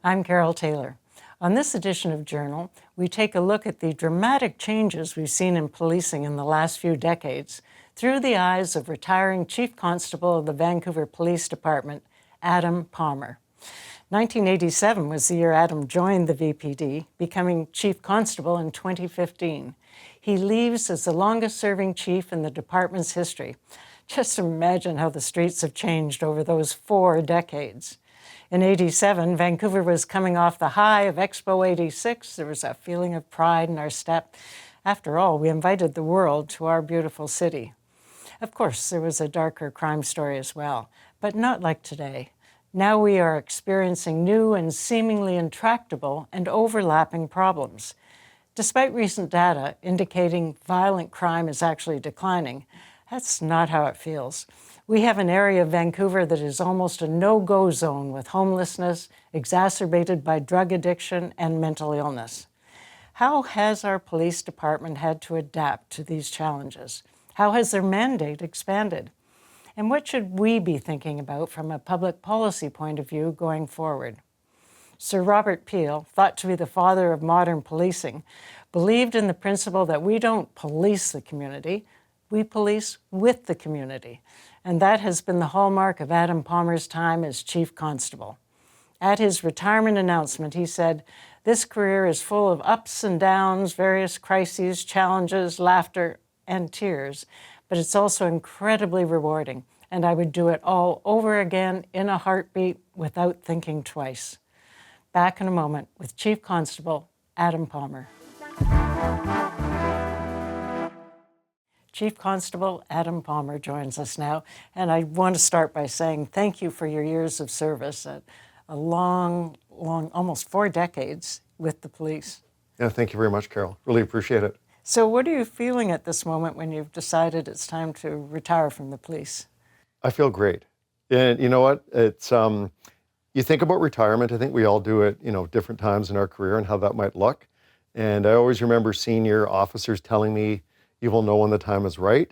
I'm Carole Taylor. On this edition of Journal, we take a look at the dramatic changes we've seen in policing in the last few decades through the eyes of retiring Chief Constable of the Vancouver Police Department, Adam Palmer. 1987 was the year Adam joined the VPD, becoming Chief Constable in 2015. He leaves as the longest-serving chief in the department's history. Just imagine how the streets have changed over those 4 decades. In '87, Vancouver was coming off the high of Expo '86. There was a feeling of pride in our step. After all, we invited the world to our beautiful city. Of course, there was a darker crime story as well, but not like today. Now we are experiencing new and seemingly intractable and overlapping problems. Despite recent data indicating violent crime is actually declining, that's not how it feels. We have an area of Vancouver that is almost a no-go zone with homelessness, exacerbated by drug addiction and mental illness. How has our police department had to adapt to these challenges? How has their mandate expanded? And what should we be thinking about from a public policy point of view going forward? Sir Robert Peel, thought to be the father of modern policing, believed in the principle that we don't police the community, we police with the community. And that has been the hallmark of Adam Palmer's time as Chief Constable. At his retirement announcement, he said, "This career is full of ups and downs, various crises, challenges, laughter, and tears, but it's also incredibly rewarding, and I would do it all over again in a heartbeat without thinking twice." Back in a moment with Chief Constable Adam Palmer. Chief Constable Adam Palmer joins us now, and I want to start by saying thank you for your years of service at a long, almost 4 decades with the police. Yeah, thank you very much, Carole. Really appreciate it. So what are you feeling at this moment when you've decided it's time to retire from the police? I feel great. And you know what? It's you think about retirement, I think we all do it, different times in our career and how that might look. And I always remember senior officers telling me, "You will know when the time is right."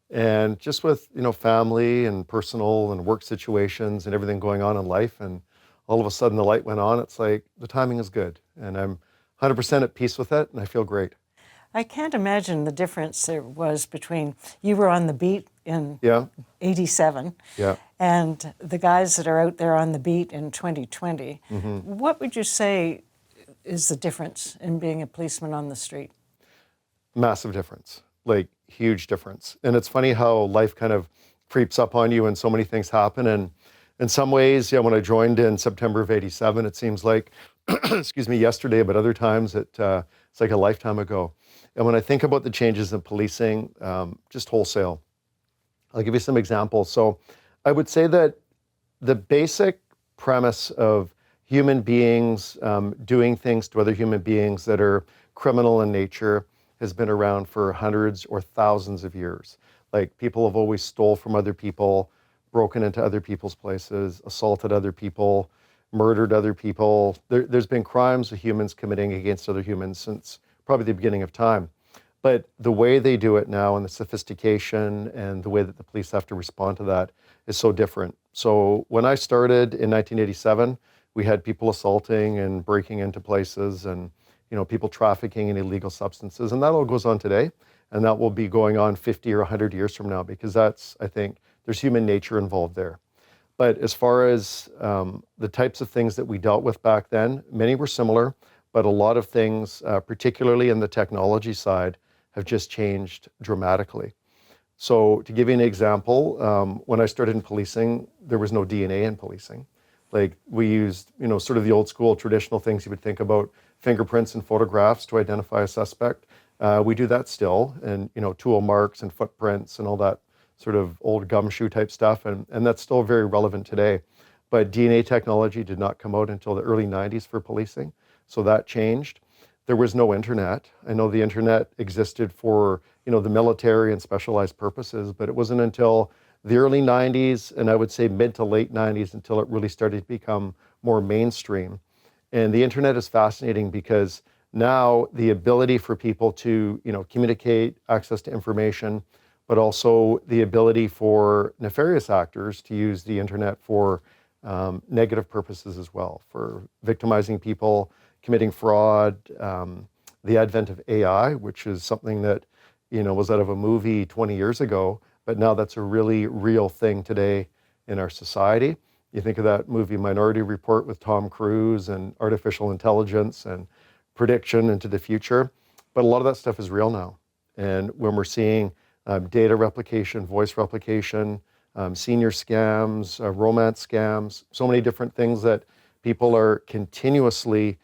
And just with, family and personal and work situations and everything going on in life, and all of a sudden the light went on, it's like the timing is good. And I'm 100% at peace with it, and I feel great. I can't imagine the difference there was between you were on the beat in '87 and the guys that are out there on the beat in 2020. Mm-hmm. What would you say is the difference in being a policeman on the street? Massive difference, like huge difference. And it's funny how life kind of creeps up on you and so many things happen. And in some ways, when I joined in September of '87, it seems like, yesterday, but other times it's like a lifetime ago. And when I think about the changes in policing, just wholesale, I'll give you some examples. So I would say that the basic premise of human beings doing things to other human beings that are criminal in nature has been around for hundreds or thousands of years. Like, people have always stole from other people, broken into other people's places, assaulted other people, murdered other people. There's been crimes of humans committing against other humans since probably the beginning of time. But the way they do it now and the sophistication and the way that the police have to respond to that is so different. So when I started in 1987, we had people assaulting and breaking into places and people trafficking in illegal substances. And that all goes on today. And that will be going on 50 or 100 years from now, because I think there's human nature involved there. But as far as the types of things that we dealt with back then, many were similar, but a lot of things, particularly in the technology side, have just changed dramatically. So to give you an example, when I started in policing, there was no DNA in policing. Like, we used, sort of the old school traditional things you would think about, fingerprints and photographs to identify a suspect. We do that still, and, tool marks and footprints and all that sort of old gumshoe type stuff. And that's still very relevant today. But DNA technology did not come out until the early 90s for policing. So that changed. There was no internet. I know the internet existed for, the military and specialized purposes, but it wasn't until the early 90s, and I would say mid to late 90s, until it really started to become more mainstream. And the internet is fascinating because now the ability for people to, communicate, access to information, but also the ability for nefarious actors to use the internet for negative purposes as well, for victimizing people, committing fraud, the advent of AI, which is something that, was out of a movie 20 years ago, but now that's a really real thing today in our society. You think of that movie Minority Report with Tom Cruise and artificial intelligence and prediction into the future, but a lot of that stuff is real now. And when we're seeing data replication, voice replication, senior scams, romance scams, so many different things that people are continuously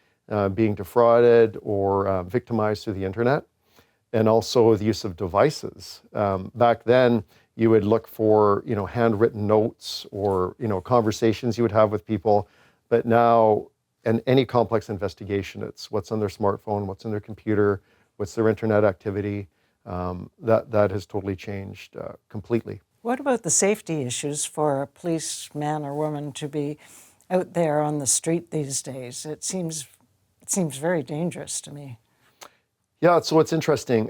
being defrauded or victimized through the internet, and also the use of devices. Back then, you would look for, handwritten notes or, conversations you would have with people, but now, in any complex investigation, it's what's on their smartphone, what's on their computer, what's their internet activity. That has totally changed completely. What about the safety issues for a policeman or woman to be out there on the street these days? It seems very dangerous to me. Yeah, so it's interesting.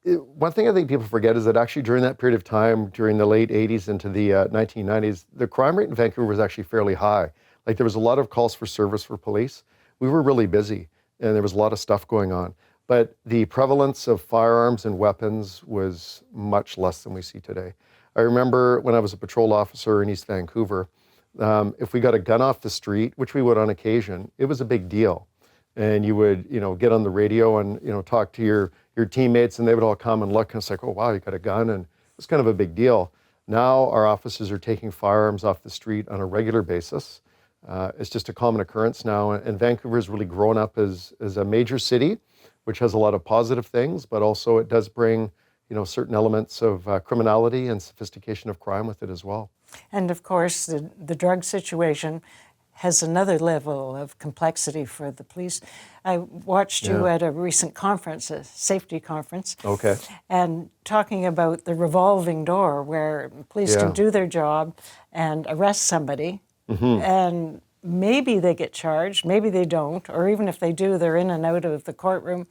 One thing I think people forget is that actually during that period of time, during the late 80s into the 1990s, the crime rate in Vancouver was actually fairly high. Like there was a lot of calls for service for police. We were really busy and there was a lot of stuff going on. But the prevalence of firearms and weapons was much less than we see today. I remember when I was a patrol officer in East Vancouver, if we got a gun off the street, which we would on occasion, it was a big deal. And you would, get on the radio and, talk to your teammates, and they would all come and look, and it's like, oh, wow, you got a gun, and it's kind of a big deal. Now our officers are taking firearms off the street on a regular basis. It's just a common occurrence now, and Vancouver has really grown up as a major city, which has a lot of positive things, but also it does bring, certain elements of criminality and sophistication of crime with it as well. And of course, the drug situation has another level of complexity for the police. I watched you at a recent conference, a safety conference. Okay. And talking about the revolving door where police can do their job and arrest somebody, and maybe they get charged, maybe they don't, or even if they do, they're in and out of the courtroom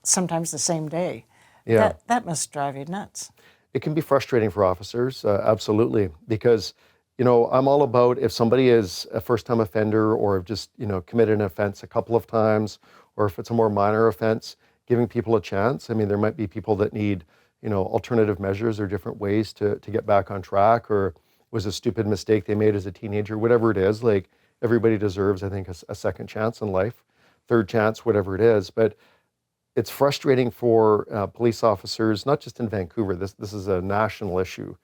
sometimes the same day. Yeah. That must drive you nuts. It can be frustrating for officers, absolutely, because I'm all about if somebody is a first-time offender or have just, committed an offense a couple of times, or if it's a more minor offense, giving people a chance. I mean, there might be people that need, alternative measures or different ways to get back on track, or it was a stupid mistake they made as a teenager, whatever it is. Like, everybody deserves, I think, a second chance in life, third chance, whatever it is. But it's frustrating for police officers, not just in Vancouver. This is a national issue.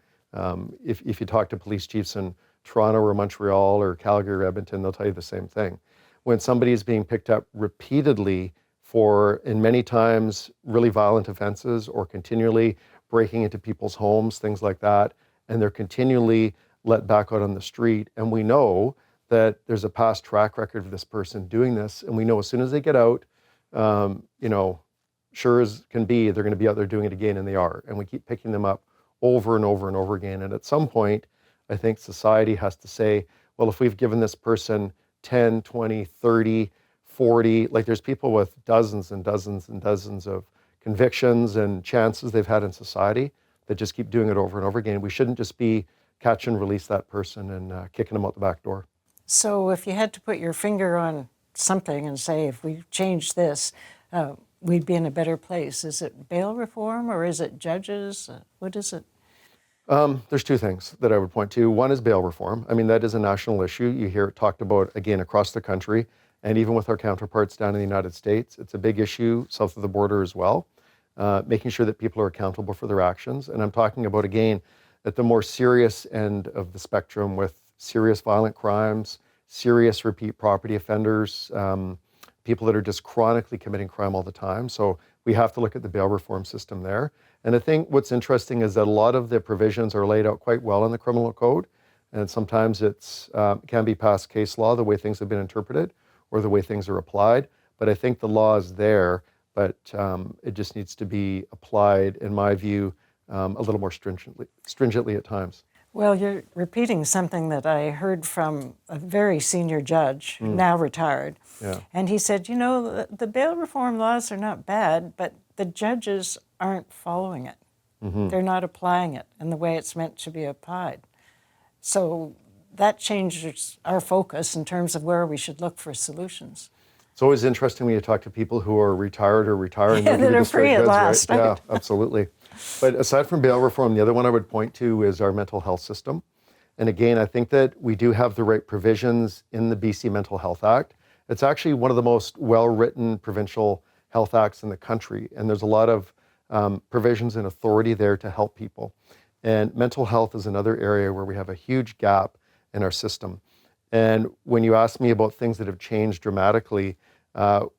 If you talk to police chiefs in Toronto or Montreal or Calgary or Edmonton, they'll tell you the same thing. When somebody is being picked up repeatedly for, in many times, really violent offenses or continually breaking into people's homes, things like that, and they're continually let back out on the street, and we know that there's a past track record of this person doing this, and we know as soon as they get out, sure as can be, they're going to be out there doing it again, and they are, and we keep picking them up over and over and over again. And at some point, I think society has to say, well, if we've given this person 10, 20, 30, 40, like there's people with dozens and dozens and dozens of convictions and chances they've had in society that just keep doing it over and over again. We shouldn't just be catch and release that person and kicking them out the back door. So if you had to put your finger on something and say, if we change this, we'd be in a better place. Is it bail reform or is it judges? What is it? There's two things that I would point to. One is bail reform. I mean, that is a national issue. You hear it talked about, again, across the country, and even with our counterparts down in the United States. It's a big issue south of the border as well, making sure that people are accountable for their actions. And I'm talking about, again, at the more serious end of the spectrum with serious violent crimes, serious repeat property offenders, people that are just chronically committing crime all the time. So we have to look at the bail reform system there. And I think what's interesting is that a lot of the provisions are laid out quite well in the criminal code. And sometimes it's can be past case law, the way things have been interpreted or the way things are applied. But I think the law is there, but it just needs to be applied, in my view, a little more stringently at times. Well, you're repeating something that I heard from a very senior judge, now retired. Yeah. And he said, the bail reform laws are not bad, but the judges aren't following it. They're not applying it in the way it's meant to be applied. So that changes our focus in terms of where we should look for solutions. It's always interesting when you talk to people who are retired or retiring. Yeah, They'll give that you are the straight free at goods, last, right? right? Yeah, absolutely. But aside from bail reform, the other one I would point to is our mental health system. And again, I think that we do have the right provisions in the BC Mental Health Act. It's actually one of the most well-written provincial health acts in the country. And there's a lot of provisions and authority there to help people. And mental health is another area where we have a huge gap in our system. And when you ask me about things that have changed dramatically,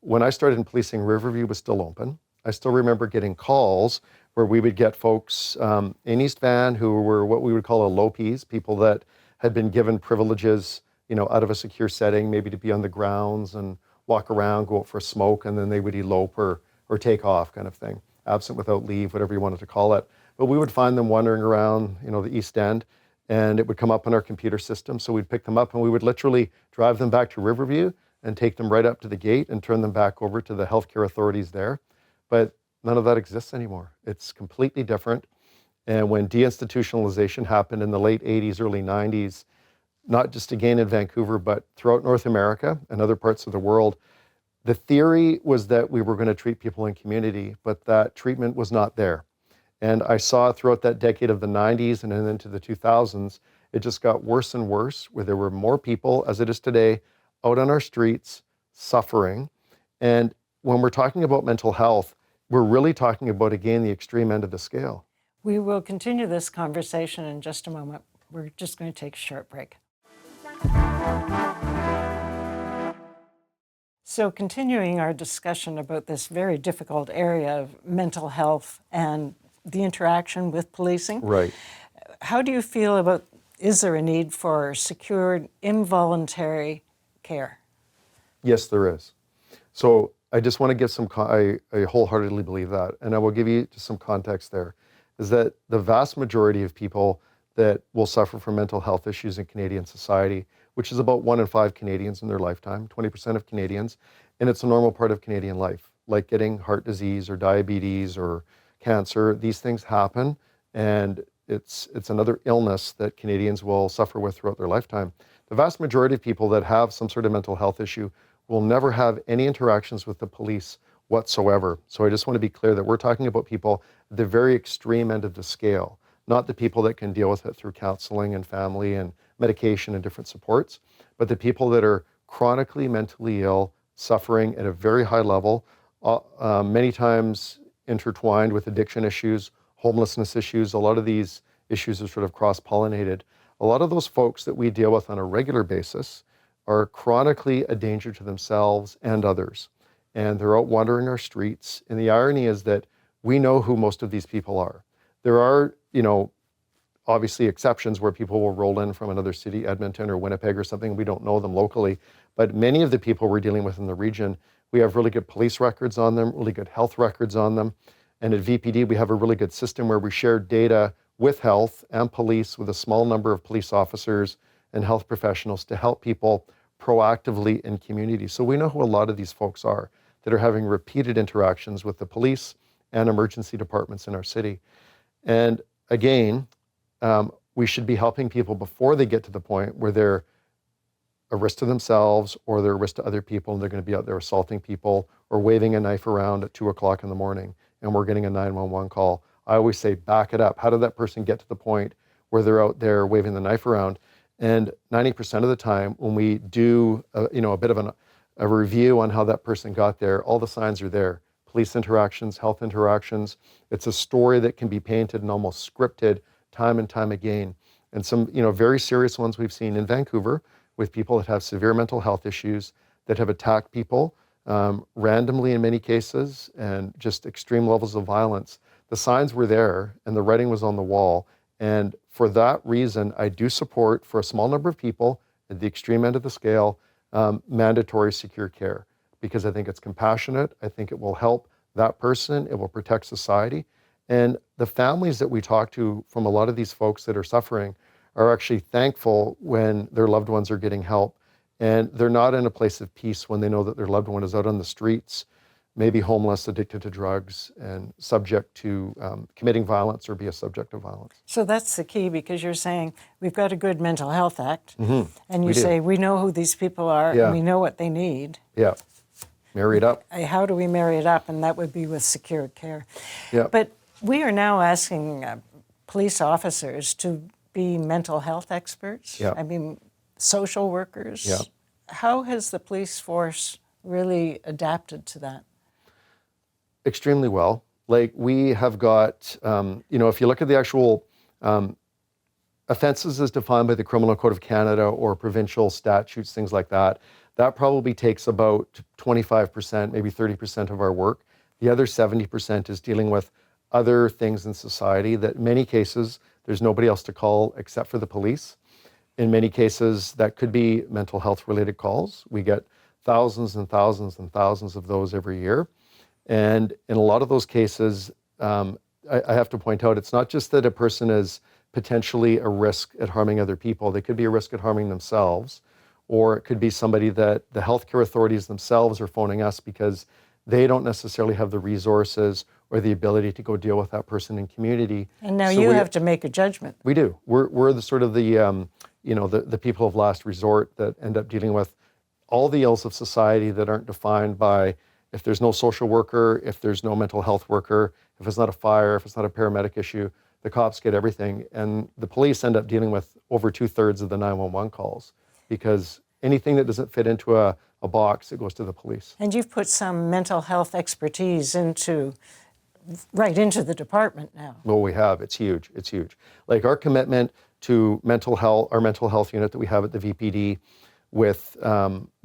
when I started in policing, Riverview was still open. I still remember getting calls where we would get folks in East Van who were what we would call a low Ps, people that had been given privileges, out of a secure setting, maybe to be on the grounds and walk around, go out for a smoke, and then they would elope or take off kind of thing, absent without leave, whatever you wanted to call it. But we would find them wandering around, the East End, and it would come up on our computer system. So we'd pick them up and we would literally drive them back to Riverview and take them right up to the gate and turn them back over to the healthcare authorities there. But none of that exists anymore. It's completely different. And when deinstitutionalization happened in the late 80s, early 90s, not just again in Vancouver, but throughout North America and other parts of the world, the theory was that we were going to treat people in community, but that treatment was not there. And I saw throughout that decade of the 90s and then into the 2000s, it just got worse and worse, where there were more people, as it is today, out on our streets, suffering. And when we're talking about mental health, we're really talking about, again, the extreme end of the scale. We will continue this conversation in just a moment. We're just going to take a short break. So continuing our discussion about this very difficult area of mental health and the interaction with policing. Right. How do you feel about, is there a need for secured involuntary care? Yes, there is. So I just want to give some, I wholeheartedly believe that, and I will give you just some context there, is that the vast majority of people that will suffer from mental health issues in Canadian society, which is about 1 in 5 Canadians in their lifetime, 20% of Canadians, and it's a normal part of Canadian life, like getting heart disease or diabetes or cancer. These things happen, and it's another illness that Canadians will suffer with throughout their lifetime. The vast majority of people that have some sort of mental health issue will never have any interactions with the police whatsoever. So I just want to be clear that we're talking about people at the very extreme end of the scale, not the people that can deal with it through counseling and family and medication and different supports, but the people that are chronically mentally ill, suffering at a very high level, many times intertwined with addiction issues, homelessness issues. A lot of these issues are sort of cross-pollinated. A lot of those folks that we deal with on a regular basis are chronically a danger to themselves and others. And they're out wandering our streets. And the irony is that we know who most of these people are. There are, obviously exceptions where people will roll in from another city, Edmonton or Winnipeg or something. We don't know them locally. But many of the people we're dealing with in the region, we have really good police records on them, really good health records on them. And at VPD, we have a really good system where we share data with health and police, with a small number of police officers and health professionals to help people proactively in community. So we know who a lot of these folks are that are having repeated interactions with the police and emergency departments in our city. And again, we should be helping people before they get to the point where they're a risk to themselves or they're a risk to other people, and they're going to be out there assaulting people or waving a knife around at 2 o'clock in the morning and we're getting a 911 call. I always say, back it up. How did that person get to the point where they're out there waving the knife around? And 90% of the time, when we do a bit of a review on how that person got there, all the signs are there. Police interactions, health interactions. It's a story that can be painted and almost scripted time and time again. And some very serious ones we've seen in Vancouver with people that have severe mental health issues, that have attacked people randomly in many cases, and just extreme levels of violence. The signs were there and the writing was on the wall. And for that reason, I do support, for a small number of people at the extreme end of the scale, mandatory secure care, because I think it's compassionate. I think it will help that person. It will protect society. And the families that we talk to from a lot of these folks that are suffering are actually thankful when their loved ones are getting help. And they're not in a place of peace when they know that their loved one is out on the streets, maybe homeless, addicted to drugs, and subject to committing violence or be a subject of violence. So that's the key, because you're saying we've got a good mental health act, and you We do. say we know who these people are Yeah. and we know what they need. Yeah. Marry it up. How do we marry it up? And that would be with secured care. Yeah. But we are now asking police officers to be mental health experts. Yeah. I mean, social workers. Yeah. How has the police force really adapted to that? Extremely well. Like, we have got, if you look at the actual offenses as defined by the Criminal Code of Canada or provincial statutes, things like that, that probably takes about 25%, maybe 30% of our work. The other 70% is dealing with other things in society that in many cases, there's nobody else to call except for the police. In many cases, that could be mental health related calls. We get thousands and thousands and thousands of those every year. And in a lot of those cases, I have to point out, it's not just that a person is potentially a risk at harming other people. They could be a risk at harming themselves, or it could be somebody that the healthcare authorities themselves are phoning us because they don't necessarily have the resources or the ability to go deal with that person in community. And now So you we have to make a judgment. We do. We're the sort of the people of last resort that end up dealing with all the ills of society that aren't defined by, if there's no social worker, if there's no mental health worker, if it's not a fire, if it's not a paramedic issue, the cops get everything. And the police end up dealing with over 2/3 of the 911 calls, because anything that doesn't fit into a box, it goes to the police. And you've put some mental health expertise right into the department now. Well, we have. It's huge. It's huge. Like, our commitment to mental health, our mental health unit that we have at the VPD, we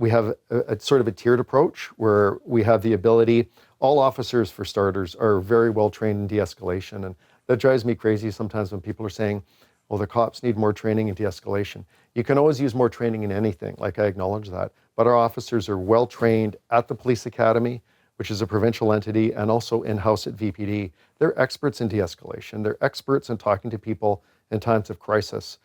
have a sort of a tiered approach where we have the ability, all officers for starters are very well trained in de-escalation. And that drives me crazy sometimes when people are saying, well, the cops need more training in de-escalation. You can always use more training in anything, like, I acknowledge that. But our officers are well trained at the Police Academy, which is a provincial entity, and also in-house at VPD. They're experts in de-escalation. They're experts in talking to people in times of crisis.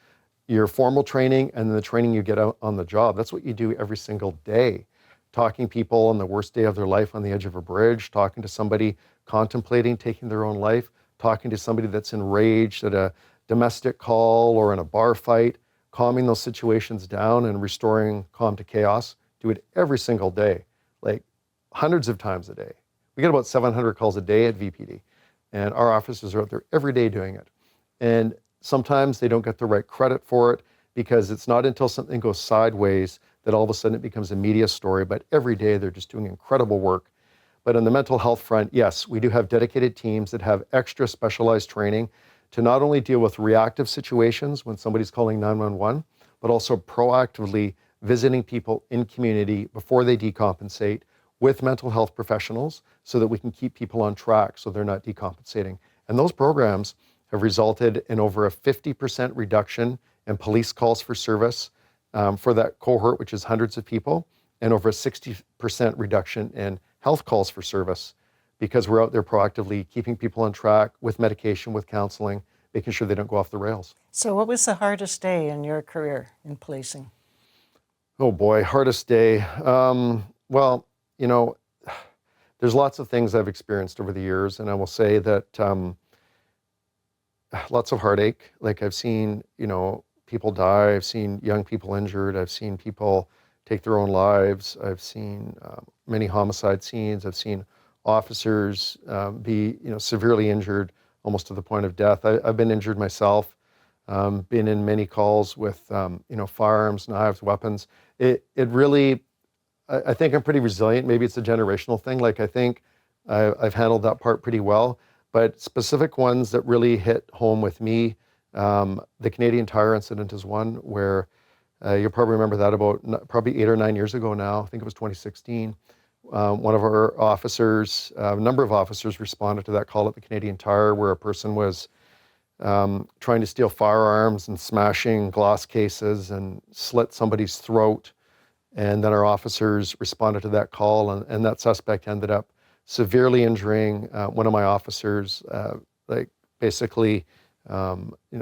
Your formal training and then the training you get out on the job, that's what you do every single day. Talking people on the worst day of their life on the edge of a bridge, talking to somebody contemplating taking their own life, talking to somebody that's enraged at a domestic call or in a bar fight, calming those situations down and restoring calm to chaos. Do it every single day, like hundreds of times a day. We get about 700 calls a day at VPD, and our officers are out there every day doing it. And sometimes they don't get the right credit for it, because it's not until something goes sideways that all of a sudden it becomes a media story. But every day they're just doing incredible work. But on the mental health front, yes, we do have dedicated teams that have extra specialized training to not only deal with reactive situations when somebody's calling 911, but also proactively visiting people in community before they decompensate with mental health professionals, so that we can keep people on track so they're not decompensating. And those programs have resulted in over a 50% reduction in police calls for service for that cohort, which is hundreds of people, and over a 60% reduction in health calls for service, because we're out there proactively keeping people on track with medication, with counseling, making sure they don't go off the rails. So what was the hardest day in your career in policing? Oh boy, hardest day. Well, there's lots of things I've experienced over the years, and I will say that lots of heartache. Like, I've seen, people die. I've seen young people injured. I've seen people take their own lives. I've seen many homicide scenes. I've seen officers be, severely injured, almost to the point of death. I've been injured myself. Been in many calls with, firearms, knives, weapons. It really, I think I'm pretty resilient. Maybe it's a generational thing. Like, I think I've handled that part pretty well. But specific ones that really hit home with me, the Canadian Tire incident is one where you'll probably remember that about probably 8 or 9 years ago now. I think it was 2016. One of our officers, a number of officers responded to that call at the Canadian Tire, where a person was trying to steal firearms and smashing glass cases and slit somebody's throat. And then our officers responded to that call, and that suspect ended up severely injuring one of my officers, basically,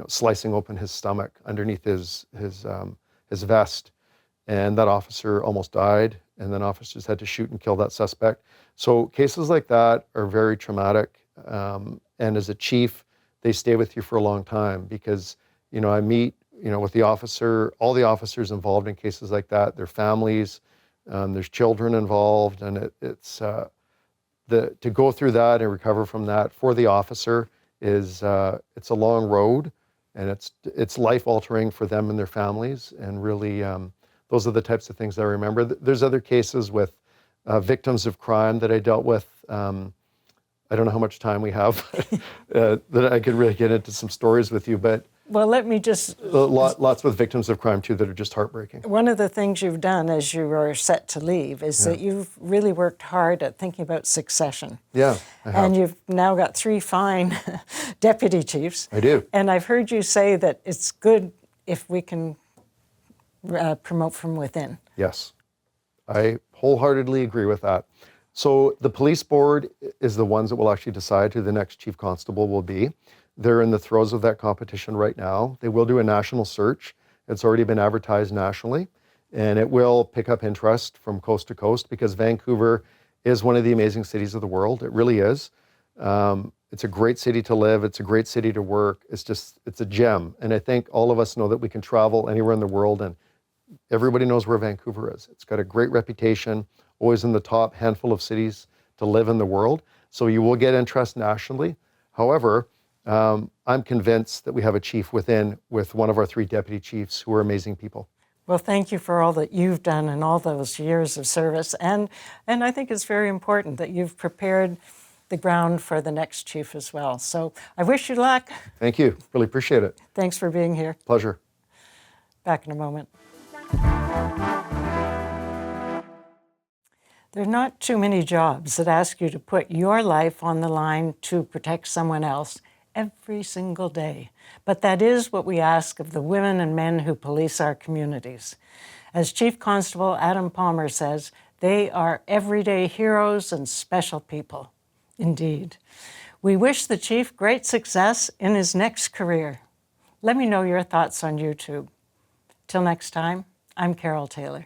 slicing open his stomach underneath his vest. and that officer almost died, and then officers had to shoot and kill that suspect. So cases like that are very traumatic, and as a chief, they stay with you for a long time because, I meet, with the officer, all the officers involved in cases like that, their families, there's children involved, and it's to go through that and recover from that for the officer is it's a long road, and it's life altering for them and their families, and really those are the types of things I remember. There's other cases with victims of crime that I dealt with. I don't know how much time we have that I could really get into some stories with you, but Well, let me just... lots with victims of crime too that are just heartbreaking. One of the things you've done as you are set to leave is that you've really worked hard at thinking about succession. Yeah, I have. And you've now got 3 fine deputy chiefs. I do. And I've heard you say that it's good if we can promote from within. Yes, I wholeheartedly agree with that. So the police board is the ones that will actually decide who the next chief constable will be. They're in the throes of that competition right now. They will do a national search. It's already been advertised nationally, and it will pick up interest from coast to coast because Vancouver is one of the amazing cities of the world. It really is. It's a great city to live. It's a great city to work. It's a gem. And I think all of us know that we can travel anywhere in the world, and everybody knows where Vancouver is. It's got a great reputation, always in the top handful of cities to live in the world. So you will get interest nationally. However, I'm convinced that we have a chief within with one of our 3 deputy chiefs who are amazing people. Well, thank you for all that you've done and all those years of service. And I think it's very important that you've prepared the ground for the next chief as well. So I wish you luck. Thank you. Really appreciate it. Thanks for being here. Pleasure. Back in a moment. There are not too many jobs that ask you to put your life on the line to protect someone else every single day. But that is what we ask of the women and men who police our communities. As Chief Constable Adam Palmer says, they are everyday heroes and special people. Indeed. We wish the Chief great success in his next career. Let me know your thoughts on YouTube. Till next time, I'm Carole Taylor.